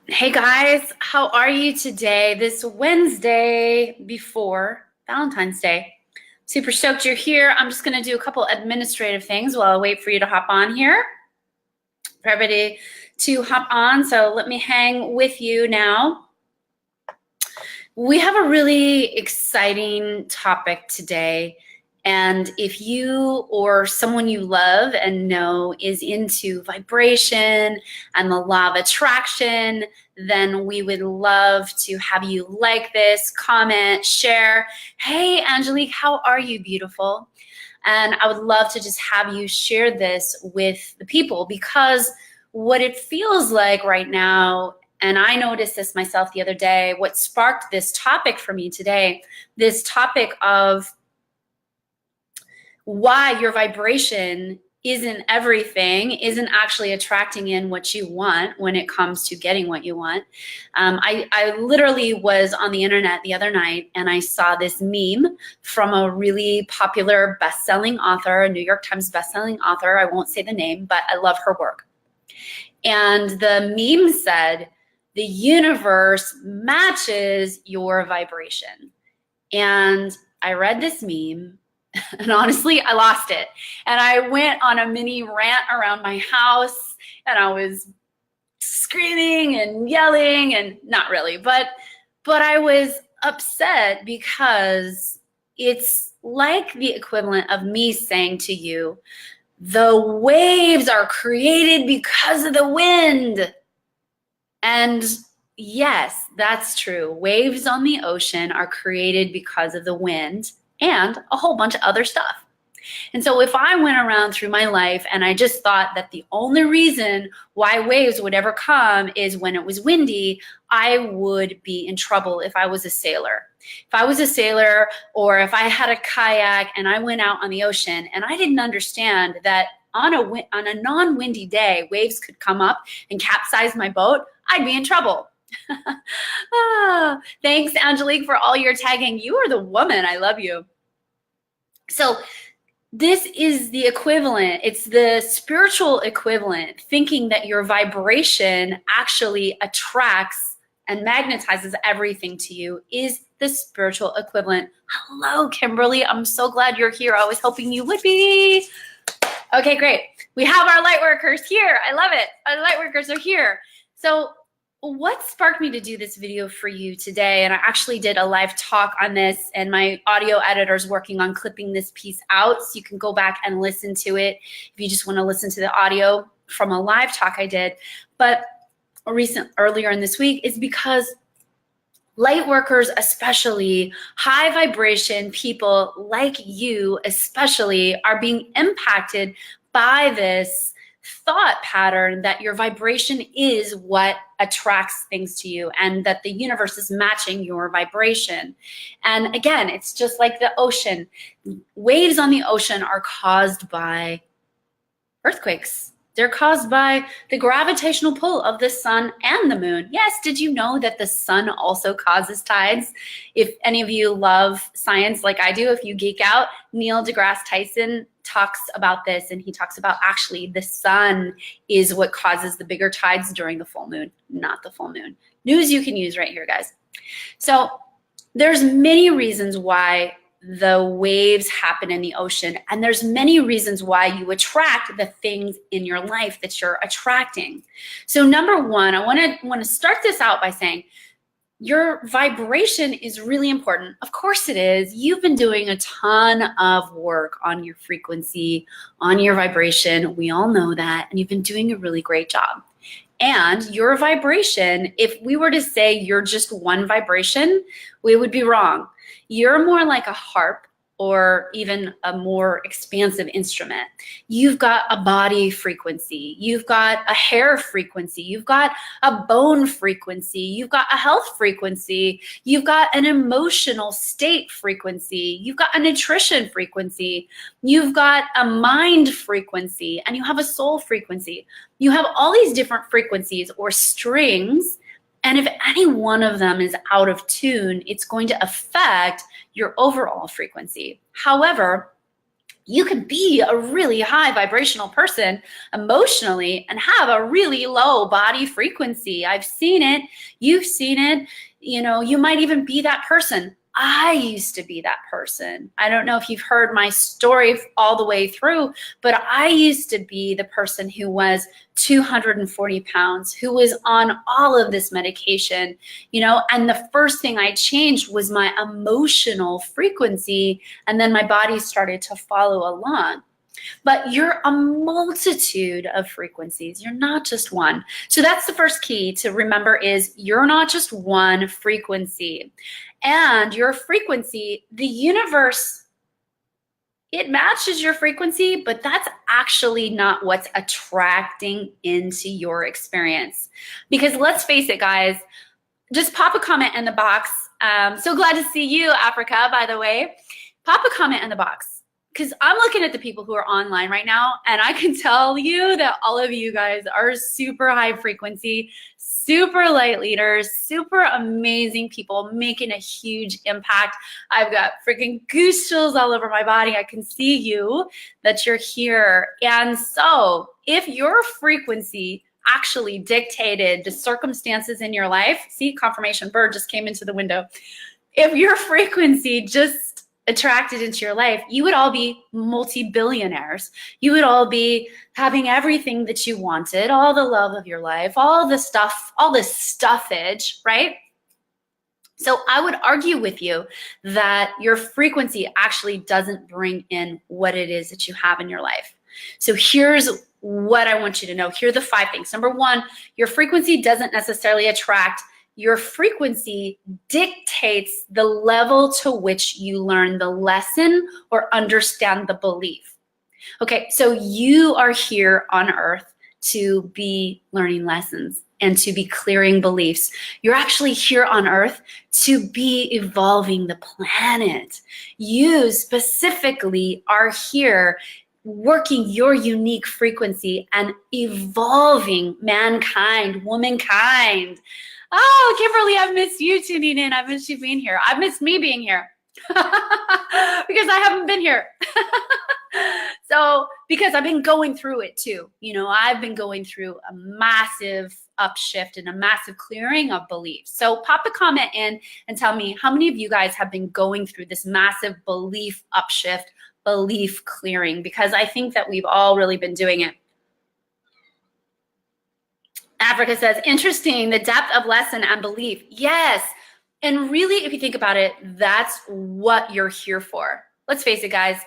Hey guys, how are you today? This Wednesday before Valentine's Day. Super stoked you're here. I'm just going to do a couple administrative things while I wait for you to hop on here. For everybody to hop on, so let me hang with you now. We have a really exciting topic today. And if you or someone you love and know is into vibration and the law of attraction, then we would love to have you like this, comment, share. Hey, Angelique, how are you, beautiful? And I would love to just have you share this with the people, because what it feels like right now, and I noticed this myself the other day, what sparked this topic for me today, this topic of why your vibration isn't everything, isn't actually attracting in what you want when it comes to getting what you want. I literally was on the internet the other night and I saw this meme from a really popular best-selling author, a New York Times best-selling author. I won't say the name, but I love her work. And the meme said, the universe matches your vibration. And I read this meme and honestly, I lost it. And I went on a mini rant around my house and I was screaming and yelling, and not really, but I was upset because it's like the equivalent of me saying to you, the waves are created because of the wind. And yes, that's true. Waves on the ocean are created because of the wind and a whole bunch of other stuff. And so if I went around through my life and I just thought that the only reason why waves would ever come is when it was windy, I would be in trouble if I was a sailor. If I was a sailor, or if I had a kayak and I went out on the ocean and I didn't understand that on a non-windy day, waves could come up and capsize my boat, I'd be in trouble. Thanks, Angelique, for all your tagging. You are the woman. I love you. So this is the equivalent. It's the spiritual equivalent, thinking that your vibration actually attracts and magnetizes everything to you, is the spiritual equivalent. Hello, Kimberly. I'm so glad you're here. I was hoping you would be. Okay, great. We have our light workers here. I love it. Our light workers are here. So what sparked me to do this video for you today, and I actually did a live talk on this, and my audio editor is working on clipping this piece out so you can go back and listen to it if you just want to listen to the audio from a live talk I did. But earlier in this week is because light workers, especially high vibration people like you especially, are being impacted by this thought pattern that your vibration is what attracts things to you, and that the universe is matching your vibration. And again, it's just like the ocean. Waves on the ocean are caused by earthquakes. They're caused by the gravitational pull of the sun and the moon. Yes, did you know that the sun also causes tides? If any of you love science like I do, if you geek out, Neil deGrasse Tyson talks about this, and he talks about actually the sun is what causes the bigger tides during the full moon, not the full moon. News you can use right here, guys. So there's many reasons why the waves happen in the ocean, and there's many reasons why you attract the things in your life that you're attracting. So number one, I want to start this out by saying your vibration is really important. Of course it is. You've been doing a ton of work on your frequency, on your vibration. We all know that, and you've been doing a really great job. And your vibration, if we were to say you're just one vibration, we would be wrong. You're more like a harp, or even a more expansive instrument. You've got a body frequency. You've got a hair frequency. You've got a bone frequency. You've got a health frequency. You've got an emotional state frequency. You've got a nutrition frequency. You've got a mind frequency, and you have a soul frequency. You have all these different frequencies or strings, and if any one of them is out of tune, it's going to affect your overall frequency. However, You can be a really high vibrational person emotionally and have a really low body frequency. I've seen it. You've seen it. You know, you might even be that person. I used to be that person. I don't know if you've heard my story all the way through, but I used to be the person who was 240 pounds, who was on all of this medication, you know, and the first thing I changed was my emotional frequency, and then my body started to follow along. But you're a multitude of frequencies. You're not just one. So that's the first key to remember, is you're not just one frequency. And your frequency, the universe, it matches your frequency, but that's actually not what's attracting into your experience. Because let's face it, guys, just pop a comment in the box. So glad to see you, Africa, by the way. Pop a comment in the box. Because I'm looking at the people who are online right now, and I can tell you that all of you guys are super high frequency, super light leaders, super amazing people making a huge impact. I've got freaking goose chills all over my body. I can see you, that you're here. And so if your frequency actually dictated the circumstances in your life, see, confirmation bird just came into the window. If your frequency just attracted into your life, you would all be multi-billionaires. You would all be having everything that you wanted, all the love of your life, all the stuff, all the stuffage, right? So I would argue with you that your frequency actually doesn't bring in what it is that you have in your life. So here's what I want you to know. Here are the 5 things. Number 1, your frequency doesn't necessarily attract. Your frequency dictates the level to which you learn the lesson or understand the belief. Okay, so you are here on earth to be learning lessons and to be clearing beliefs. You're actually here on earth to be evolving the planet. You specifically are here working your unique frequency and evolving mankind, womankind. Oh, Kimberly, I've missed you tuning in. I've missed you being here. I've missed me being here because I haven't been here. So, because I've been going through it too. You know, I've been going through a massive upshift and a massive clearing of beliefs. So pop a comment in and tell me how many of you guys have been going through this massive belief upshift, belief clearing, because I think that we've all really been doing it. Africa says, interesting, the depth of lesson and belief. Yes. And really, if you think about it, that's what you're here for. Let's face it, guys.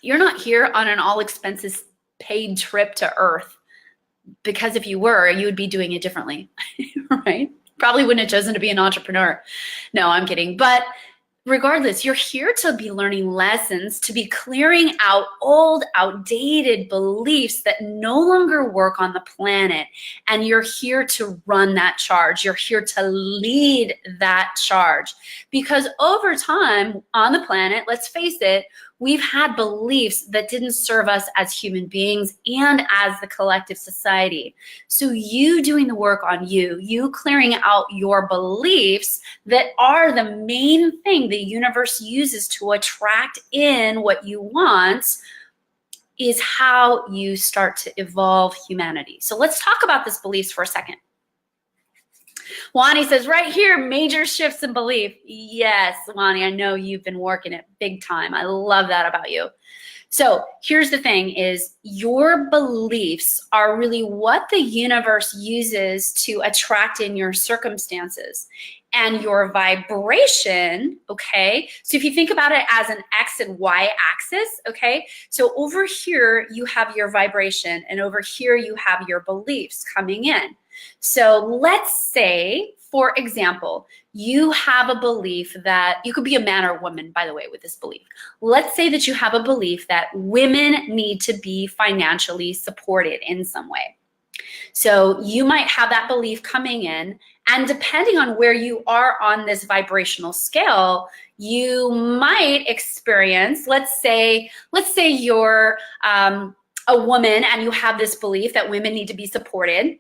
You're not here on an all expenses paid trip to Earth, because if you were, you would be doing it differently, right? Probably wouldn't have chosen to be an entrepreneur. No, I'm kidding. But regardless, you're here to be learning lessons, to be clearing out old, outdated beliefs that no longer work on the planet. And you're here to run that charge. You're here to lead that charge. Because over time on the planet, let's face it, we've had beliefs that didn't serve us as human beings and as the collective society. So you doing the work on you clearing out your beliefs that are the main thing the universe uses to attract in what you want, is how you start to evolve humanity. So let's talk about this beliefs for a second. Wani says, right here, major shifts in belief. Yes, Wani, I know you've been working it big time. I love that about you. So here's the thing, is your beliefs are really what the universe uses to attract in your circumstances. And your vibration, okay? So if you think about it as an X and Y axis, okay? So over here, you have your vibration, and over here, you have your beliefs coming in. So let's say, for example, you have a belief that, you could be a man or woman, by the way, with this belief. Let's say that you have a belief that women need to be financially supported in some way. So you might have that belief coming in, and depending on where you are on this vibrational scale, you might experience, let's say you're a woman and you have this belief that women need to be supported.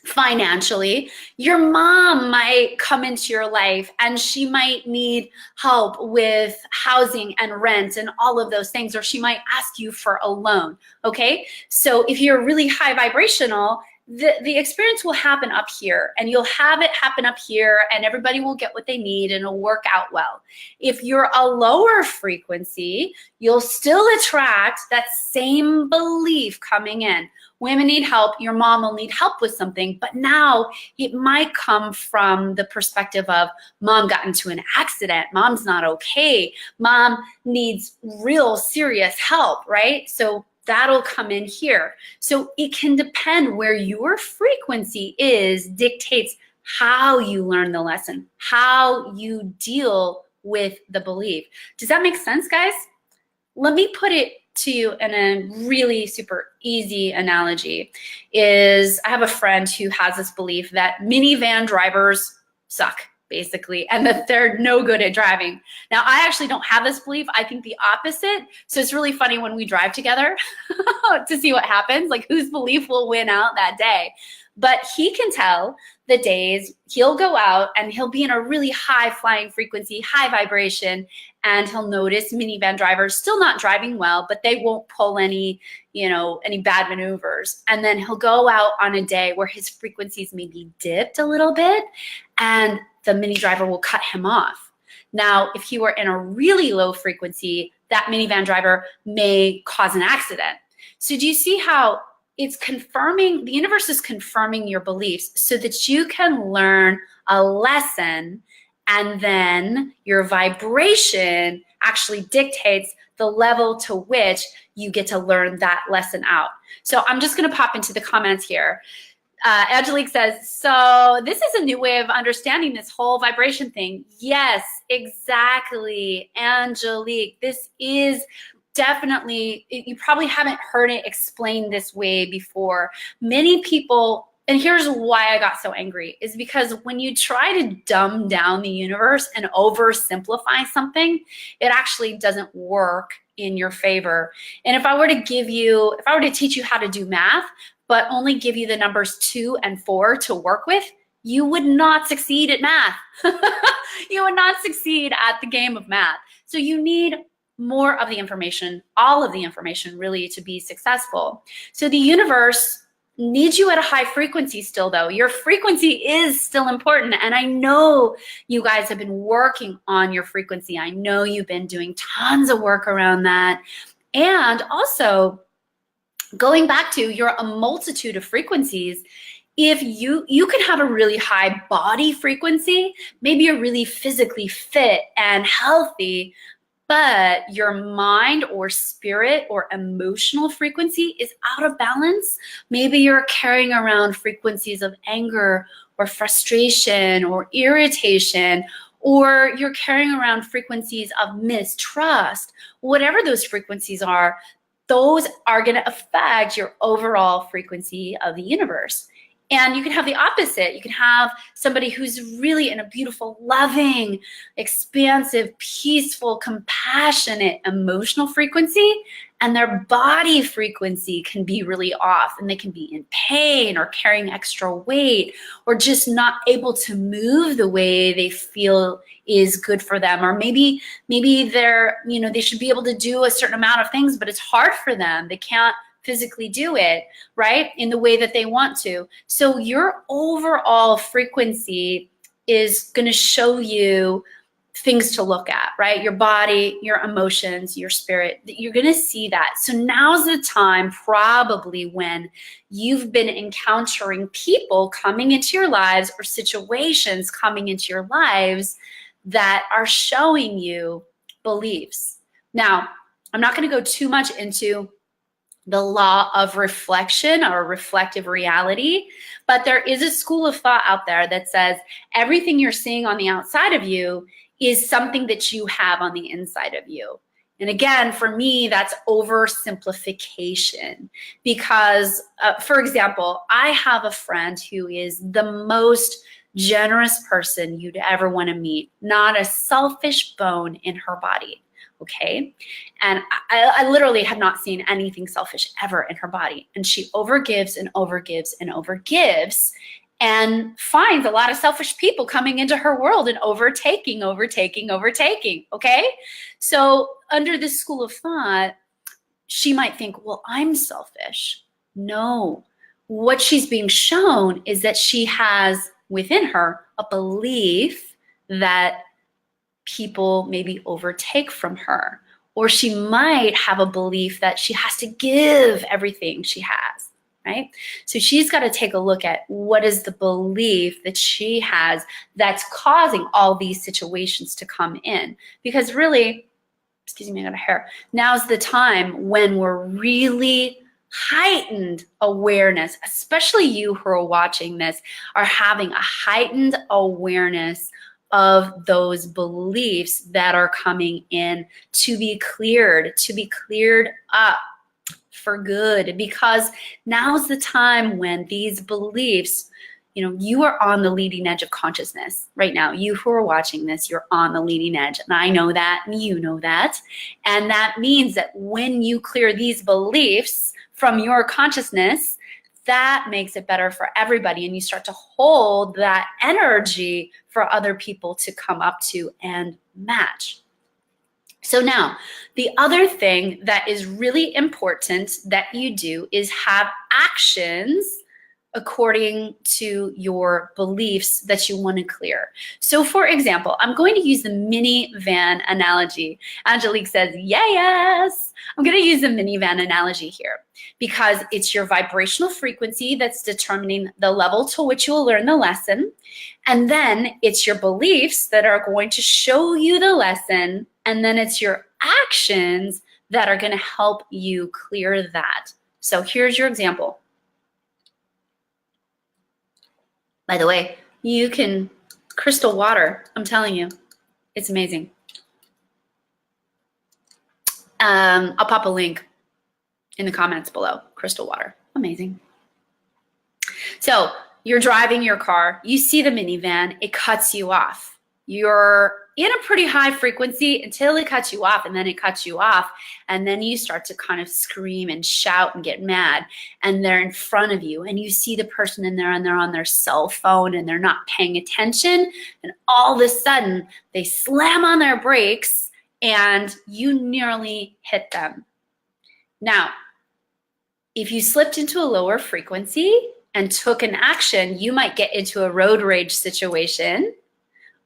financially. Your mom might come into your life and she might need help with housing and rent and all of those things, or she might ask you for a loan, okay? So if you're really high vibrational, the experience will happen up here, and you'll have it happen up here, and everybody will get what they need and it'll work out well. If you're a lower frequency, you'll still attract that same belief coming in. Women need help, your mom will need help with something, but now it might come from the perspective of mom got into an accident, mom's not okay, mom needs real serious help, right? So that'll come in here. So it can depend where your frequency is, dictates how you learn the lesson, how you deal with the belief. Does that make sense, guys? Let me put it to you in a really super easy analogy. I have a friend who has this belief that minivan drivers suck, basically, and that they're no good at driving. Now, I actually don't have this belief. I think the opposite. So it's really funny when we drive together to see what happens, like whose belief will win out that day. But he can tell the days he'll go out and he'll be in a really high flying frequency, high vibration, and he'll notice minivan drivers still not driving well, but they won't pull any bad maneuvers. And then he'll go out on a day where his frequencies maybe dipped a little bit, and the mini driver will cut him off. Now, if he were in a really low frequency, that minivan driver may cause an accident. So do you see how it's confirming, the universe is confirming your beliefs so that you can learn a lesson, and then your vibration actually dictates the level to which you get to learn that lesson out. So I'm just gonna pop into the comments here. Angelique says, so this is a new way of understanding this whole vibration thing. Yes, exactly, Angelique. This is definitely, you probably haven't heard it explained this way before. Many people, and here's why I got so angry, is because when you try to dumb down the universe and oversimplify something, it actually doesn't work in your favor. And if I were to teach you how to do math, but only give you the numbers 2 and 4 to work with, you would not succeed at math. You would not succeed at the game of math. So you need more of the information, all of the information really, to be successful. So the universe needs you at a high frequency still, though. Your frequency is still important. And I know you guys have been working on your frequency. I know you've been doing tons of work around that. And also, going back to, you're a multitude of frequencies. If you can have a really high body frequency, maybe you're really physically fit and healthy, but your mind or spirit or emotional frequency is out of balance. Maybe you're carrying around frequencies of anger or frustration or irritation, or you're carrying around frequencies of mistrust. Whatever those frequencies are, those are going to affect your overall frequency of the universe. And you can have the opposite. You can have somebody who's really in a beautiful, loving, expansive, peaceful, compassionate, emotional frequency, and their body frequency can be really off, and they can be in pain or carrying extra weight or just not able to move the way they feel is good for them. Or maybe they're, they should be able to do a certain amount of things, but it's hard for them. They can't physically do it, right, in the way that they want to. So your overall frequency is going to show you things to look at, right? Your body, your emotions, your spirit, you're going to see that. So now's the time, probably, when you've been encountering people coming into your lives or situations coming into your lives that are showing you beliefs. Now, I'm not going to go too much into the law of reflection or reflective reality, but there is a school of thought out there that says everything you're seeing on the outside of you is something that you have on the inside of you. And again, for me, that's oversimplification because, for example, I have a friend who is the most generous person you'd ever want to meet, not a selfish bone in her body. okay? And I literally have not seen anything selfish ever in her body. And she overgives and overgives and overgives and finds a lot of selfish people coming into her world and overtaking, okay? So under this school of thought, she might think, well, I'm selfish. No, what she's being shown is that she has within her a belief that people maybe overtake from her, or she might have a belief that she has to give everything she has, right? So she's got to take a look at what is the belief that she has that's causing all these situations to come in. Because really, excuse me, I got a hair. Now's the time when we're really heightened awareness, especially you who are watching this, are having a heightened awareness of those beliefs that are coming in to be cleared up for good. Because now's the time when these beliefs, you know, you are on the leading edge of consciousness right now. You who are watching this, you're on the leading edge. And I know that, and you know that. And that means that when you clear these beliefs from your consciousness, that makes it better for everybody. And you start to hold that energy for other people to come up to and match. So now, the other thing that is really important that you do is have actions according to your beliefs that you want to clear. So for example, I'm going to use the minivan analogy. Angelique says, yes. I'm going to use the minivan analogy here because it's your vibrational frequency that's determining the level to which you will learn the lesson. And then it's your beliefs that are going to show you the lesson. And then it's your actions that are going to help you clear that. So here's your example. By the way, you can crystal water. I'm telling you, it's amazing. I'll pop a link in the comments below. Crystal water, amazing. So you're driving your car, you see the minivan, it cuts you off. You're in a pretty high frequency until it cuts you off, and then it cuts you off, and then you start to kind of scream and shout and get mad, and they're in front of you, and you see the person in there and they're on their cell phone and they're not paying attention, and all of a sudden they slam on their brakes and you nearly hit them. Now, if you slipped into a lower frequency and took an action, you might get into a road rage situation.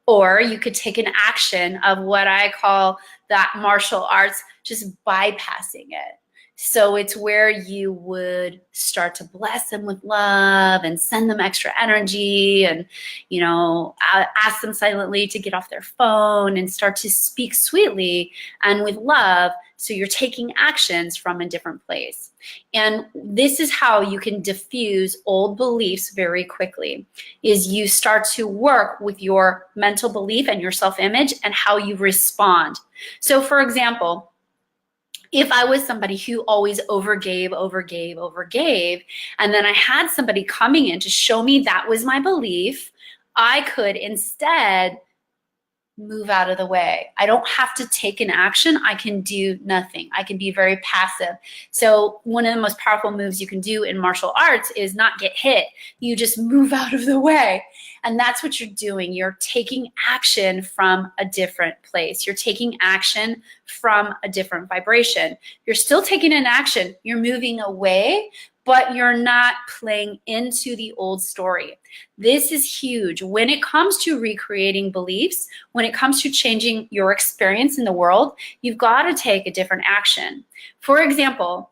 Or you could take an action of what I call that martial arts, just bypassing it. So it's where you would start to bless them with love and send them extra energy and, you know, ask them silently to get off their phone and start to speak sweetly and with love. So you're taking actions from a different place. And this is how you can diffuse old beliefs very quickly, is you start to work with your mental belief and your self-image and how you respond. So for example, if I was somebody who always overgave, and then I had somebody coming in to show me that was my belief, I could instead move out of the way. I don't have to take an action. I can do nothing. I can be very passive. So one of the most powerful moves you can do in martial arts is not get hit. You just move out of the way. And that's what you're doing. You're taking action from a different place. You're taking action from a different vibration. You're still taking an action. You're moving away, but you're not playing into the old story. This is huge. When it comes to recreating beliefs, when it comes to changing your experience in the world, you've got to take a different action. For example,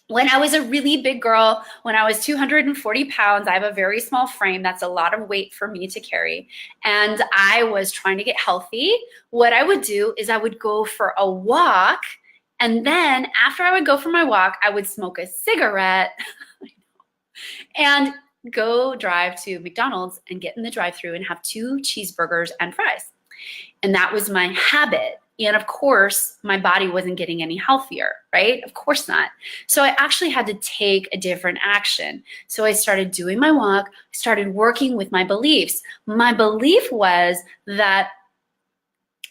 when I was a really big girl, when I was 240 pounds, I have a very small frame. That's a lot of weight for me to carry. And I was trying to get healthy. What I would do is I would go for a walk. And then after I would go for my walk, I would smoke a cigarette and go drive to McDonald's and get in the drive-thru and have 2 cheeseburgers and fries. And that was my habit. And of course, my body wasn't getting any healthier, right? Of course not. So I actually had to take a different action. So I started doing my walk, started working with my beliefs. My belief was that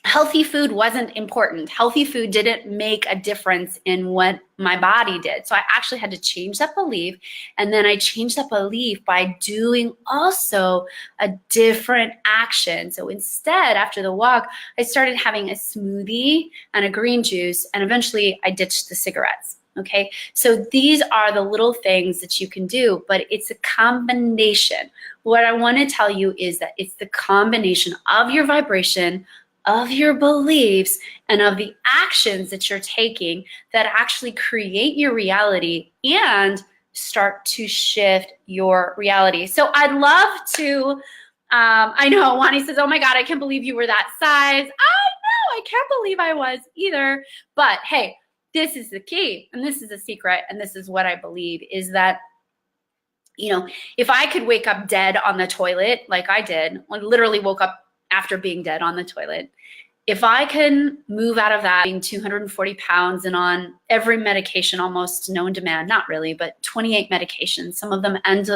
healthy food wasn't important. Healthy food didn't make a difference in what my body did. So I actually had to change that belief. And then I changed that belief by doing also a different action. So instead, after the walk, I started having a smoothie and a green juice, and eventually I ditched the cigarettes. Okay, so these are the little things that you can do, but it's a combination. What I want to tell you is that it's the combination of your vibration, of your beliefs, and of the actions that you're taking that actually create your reality and start to shift your reality. So I'd love to, I know Wani says, oh my God, I can't believe you were that size. I know, I can't believe I was either. But hey, this is the key, and this is the secret, and this is what I believe is that, you know, if I could wake up dead on the toilet like I did, I literally woke up after being dead on the toilet. If I can move out of that being 240 pounds and on every medication almost known to man, not really, but 28 medications, some of them end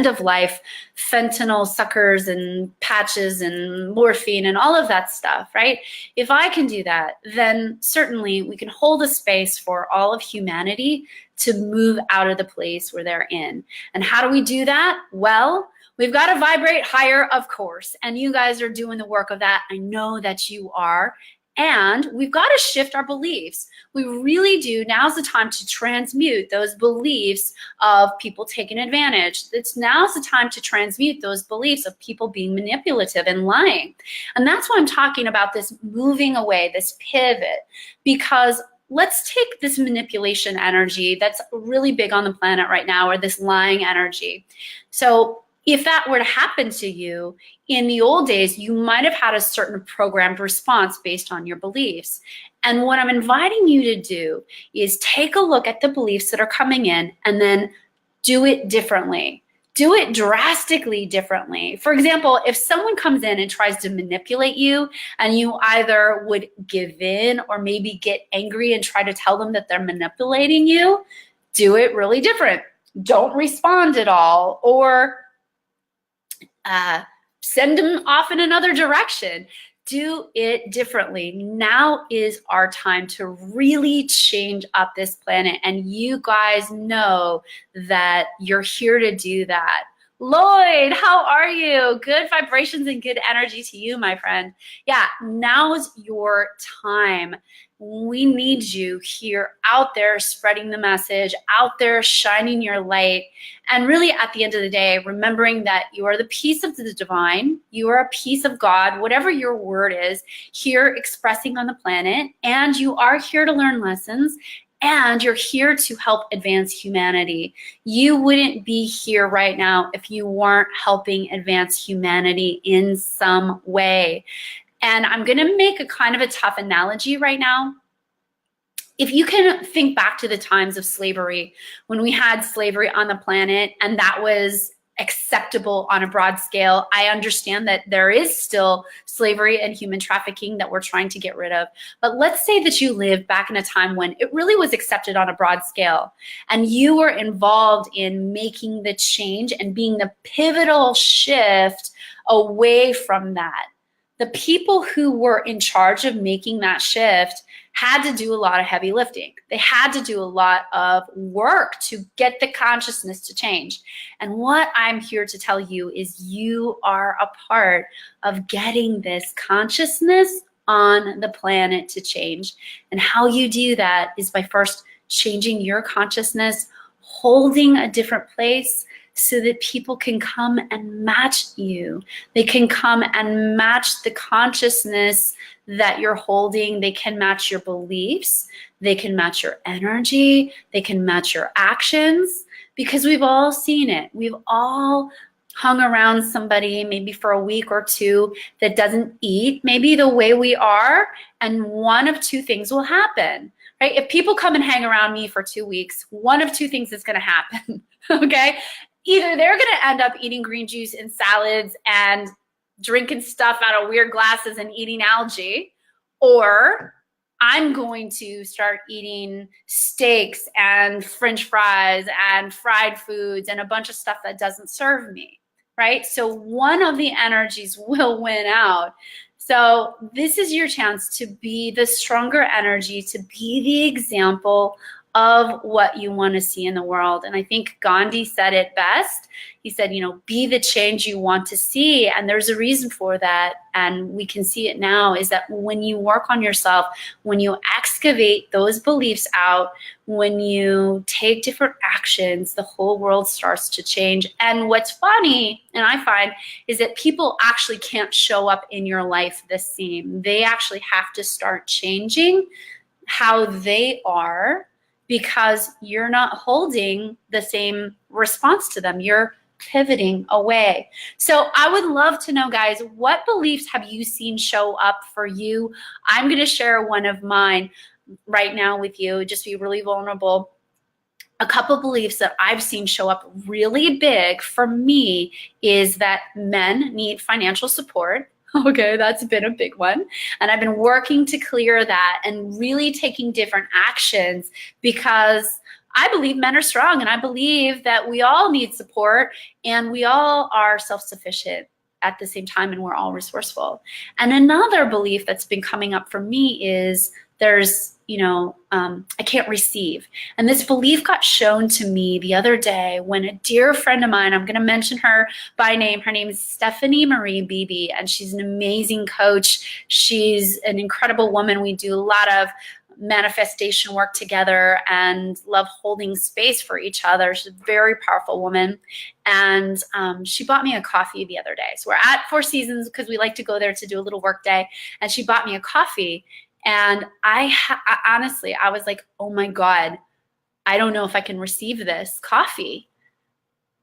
of life, fentanyl suckers and patches and morphine and all of that stuff, right? If I can do that, then certainly we can hold a space for all of humanity to move out of the place where they're in. And how do we do that? Well, we've got to vibrate higher, of course, and you guys are doing the work of that. I know that you are. And we've got to shift our beliefs. We really do. Now's the time to transmute those beliefs of people taking advantage. Now's the time to transmute those beliefs of people being manipulative and lying. And that's why I'm talking about this moving away, this pivot, because let's take this manipulation energy that's really big on the planet right now, or this lying energy. So if that were to happen to you, in the old days, you might have had a certain programmed response based on your beliefs. And what I'm inviting you to do is take a look at the beliefs that are coming in and then do it differently. Do it drastically differently. For example, if someone comes in and tries to manipulate you and you either would give in or maybe get angry and try to tell them that they're manipulating you, do it really different. Don't respond at all, or send them off in another direction. Do it differently. Now is our time to really change up this planet. And you guys know that you're here to do that. Lloyd, how are you? Good vibrations and good energy to you, my friend. Yeah, now's your time. We need you here, out there, spreading the message, out there, shining your light. And really, at the end of the day, remembering that you are the piece of the divine, you are a piece of God, whatever your word is, here expressing on the planet, and you are here to learn lessons, and you're here to help advance humanity. You wouldn't be here right now if you weren't helping advance humanity in some way. And I'm going to make a kind of a tough analogy right now. If you can think back to the times of slavery, when we had slavery on the planet and that was acceptable on a broad scale, I understand that there is still slavery and human trafficking that we're trying to get rid of. But let's say that you lived back in a time when it really was accepted on a broad scale and you were involved in making the change and being the pivotal shift away from that. The people who were in charge of making that shift had to do a lot of heavy lifting. They had to do a lot of work to get the consciousness to change. And what I'm here to tell you is you are a part of getting this consciousness on the planet to change. And how you do that is by first changing your consciousness, holding a different place, so that people can come and match you. They can come and match the consciousness that you're holding. They can match your beliefs. They can match your energy. They can match your actions, because we've all seen it. We've all hung around somebody maybe for a week or two that doesn't eat maybe the way we are, and one of two things will happen, right? If people come and hang around me for 2 weeks, one of two things is going to happen, okay? Either they're going to end up eating green juice and salads and drinking stuff out of weird glasses and eating algae, or I'm going to start eating steaks and French fries and fried foods and a bunch of stuff that doesn't serve me, right? So one of the energies will win out. So this is your chance to be the stronger energy, to be the example of what you want to see in the world. And I think Gandhi said it best. He said, you know, be the change you want to see. And there's a reason for that. And we can see it now, is that when you work on yourself, when you excavate those beliefs out, when you take different actions, the whole world starts to change. And what's funny, and I find, is that people actually can't show up in your life the same. They actually have to start changing how they are, because you're not holding the same response to them. You're pivoting away. So I would love to know, guys, what beliefs have you seen show up for you? I'm going to share one of mine right now with you, just be really vulnerable. A couple beliefs that I've seen show up really big for me is that men need financial support. Okay, that's been a big one. And I've been working to clear that and really taking different actions, because I believe men are strong, and I believe that we all need support, and we all are self-sufficient at the same time, and we're all resourceful. And another belief that's been coming up for me is there's, I can't receive. And this belief got shown to me the other day when a dear friend of mine, I'm going to mention her by name. Her name is Stephanie Marie Beebe, and she's an amazing coach. She's an incredible woman. We do a lot of manifestation work together and love holding space for each other. She's a very powerful woman. And she bought me a coffee the other day. So we're at Four Seasons because we like to go there to do a little work day. And she bought me a coffee. And I honestly, I was like, oh my God, I don't know if I can receive this coffee.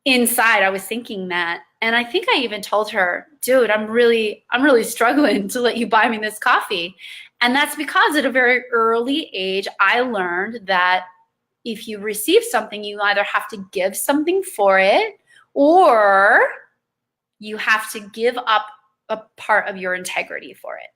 Inside, I was thinking that. And I think I even told her, dude, I'm really struggling to let you buy me this coffee. And that's because at a very early age, I learned that if you receive something, you either have to give something for it, or you have to give up a part of your integrity for it.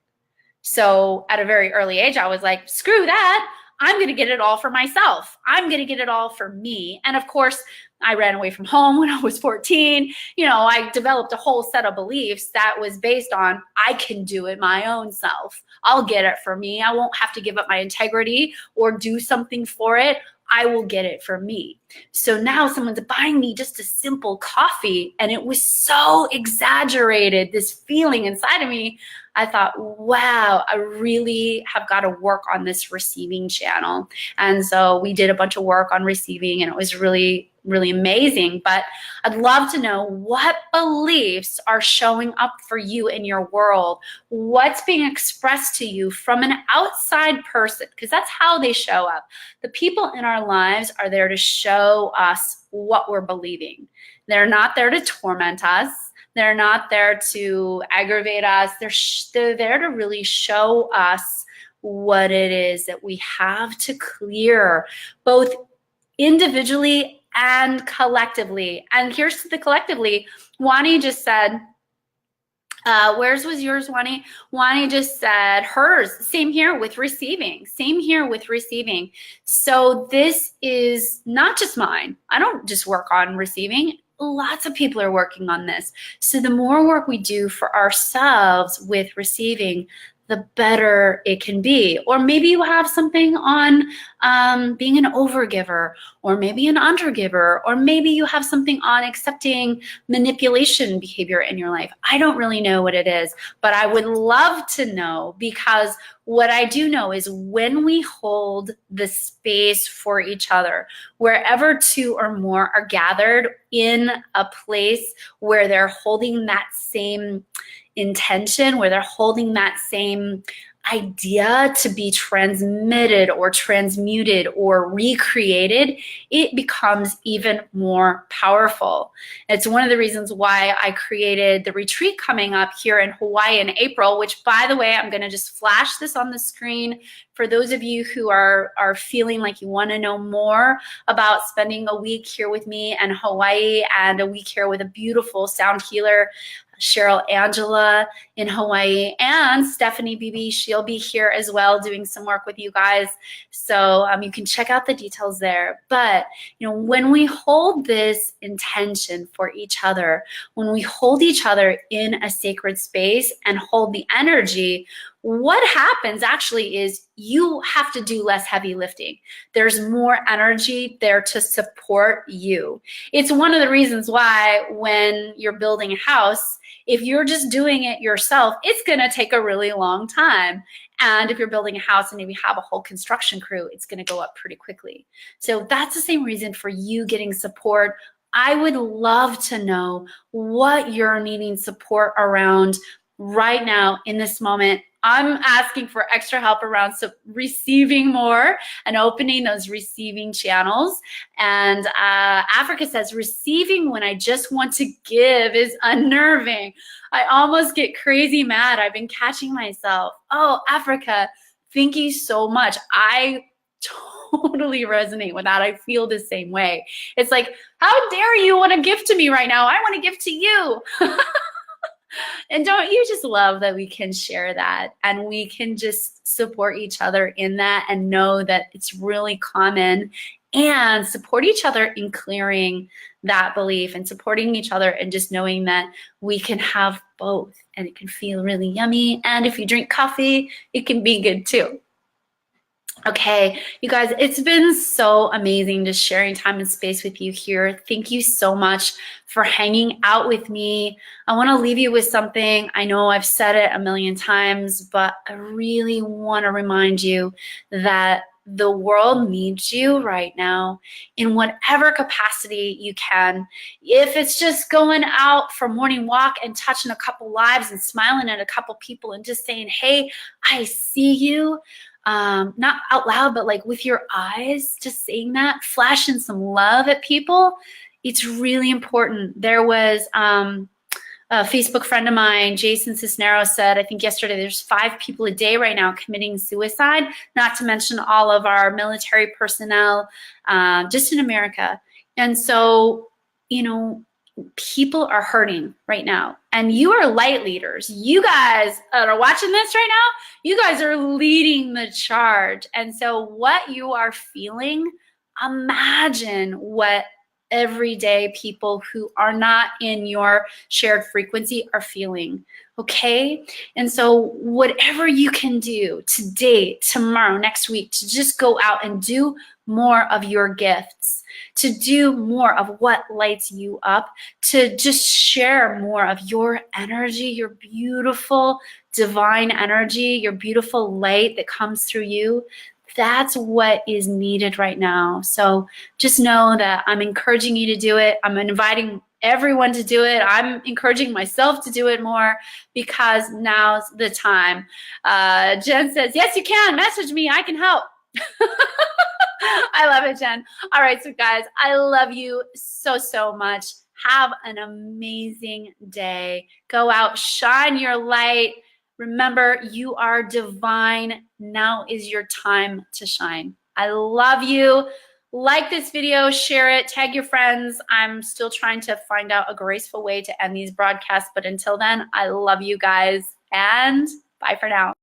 So at a very early age, I was like, screw that. I'm going to get it all for myself. I'm going to get it all for me. And of course, I ran away from home when I was 14. I developed a whole set of beliefs that was based on, I can do it my own self. I'll get it for me. I won't have to give up my integrity or do something for it. I will get it for me. So now someone's buying me just a simple coffee, and it was so exaggerated, this feeling inside of me. I thought, wow, I really have got to work on this receiving channel. And so we did a bunch of work on receiving, and it was really, really amazing. But I'd love to know what beliefs are showing up for you in your world. What's being expressed to you from an outside person, because that's how they show up. The people in our lives are there to show us what we're believing. They're not there to torment us. They're not there to aggravate us. They're there to really show us what it is that we have to clear, both individually and collectively. And here's the collectively. Wani just said, where's was yours, Wani? Wani just said hers. Same here with receiving. Same here with receiving. So this is not just mine. I don't just work on receiving. Lots of people are working on this. So the more work we do for ourselves with receiving, the better it can be. Or maybe you have something on being an overgiver, or maybe an undergiver, or maybe you have something on accepting manipulation behavior in your life. I don't really know what it is, but I would love to know, because what I do know is when we hold the space for each other, wherever two or more are gathered in a place where they're holding that same intention, where they're holding that same idea to be transmitted or transmuted or recreated, it becomes even more powerful. It's one of the reasons why I created the retreat coming up here in Hawaii in April, which, by the way, I'm going to just flash this on the screen for those of you who are feeling like you want to know more about spending a week here with me in Hawaii and a week here with a beautiful sound healer. Cheryl Angela in Hawaii, and Stephanie Beebe. She'll be here as well doing some work with you guys. So you can check out the details there. But when we hold this intention for each other, when we hold each other in a sacred space and hold the energy, what happens actually is you have to do less heavy lifting. There's more energy there to support you. It's one of the reasons why when you're building a house, if you're just doing it yourself, it's going to take a really long time. And if you're building a house and maybe have a whole construction crew, it's going to go up pretty quickly. So that's the same reason for you getting support. I would love to know what you're needing support around right now in this moment. I'm asking for extra help around receiving more and opening those receiving channels. And Africa says, receiving when I just want to give is unnerving. I almost get crazy mad. I've been catching myself. Oh, Africa, thank you so much. I totally resonate with that. I feel the same way. It's like, how dare you want to give to me right now? I want to give to you. And don't you just love that we can share that and we can just support each other in that and know that it's really common, and support each other in clearing that belief and supporting each other and just knowing that we can have both and it can feel really yummy. And if you drink coffee, it can be good too. Okay, you guys, it's been so amazing just sharing time and space with you here. Thank you so much for hanging out with me. I want to leave you with something. I know I've said it a million times, but I really want to remind you that the world needs you right now in whatever capacity you can. If it's just going out for morning walk and touching a couple lives and smiling at a couple people and just saying, hey, I see you. Not out loud, but like with your eyes, just saying that, flashing some love at people. It's really important. There was a Facebook friend of mine, Jason Cisneros, said, I think yesterday, there's 5 people a day right now committing suicide, not to mention all of our military personnel just in America. And so, people are hurting right now, and you are light leaders. You guys that are watching this right now, you guys are leading the charge. And so what you are feeling, imagine what everyday people who are not in your shared frequency are feeling. Okay? And so whatever you can do today, tomorrow, next week, to just go out and do more of your gifts, to do more of what lights you up, to just share more of your energy, your beautiful divine energy, your beautiful light that comes through you. That's what is needed right now. So just know that I'm encouraging you to do it. I'm inviting everyone to do it. I'm encouraging myself to do it more because now's the time. Jen says, yes, you can. Message me. I can help. I love it, Jen. All right, so guys, I love you so, so much. Have an amazing day. Go out, shine your light. Remember, you are divine. Now is your time to shine. I love you. Like this video, share it, tag your friends. I'm still trying to find out a graceful way to end these broadcasts, but until then, I love you guys, and bye for now.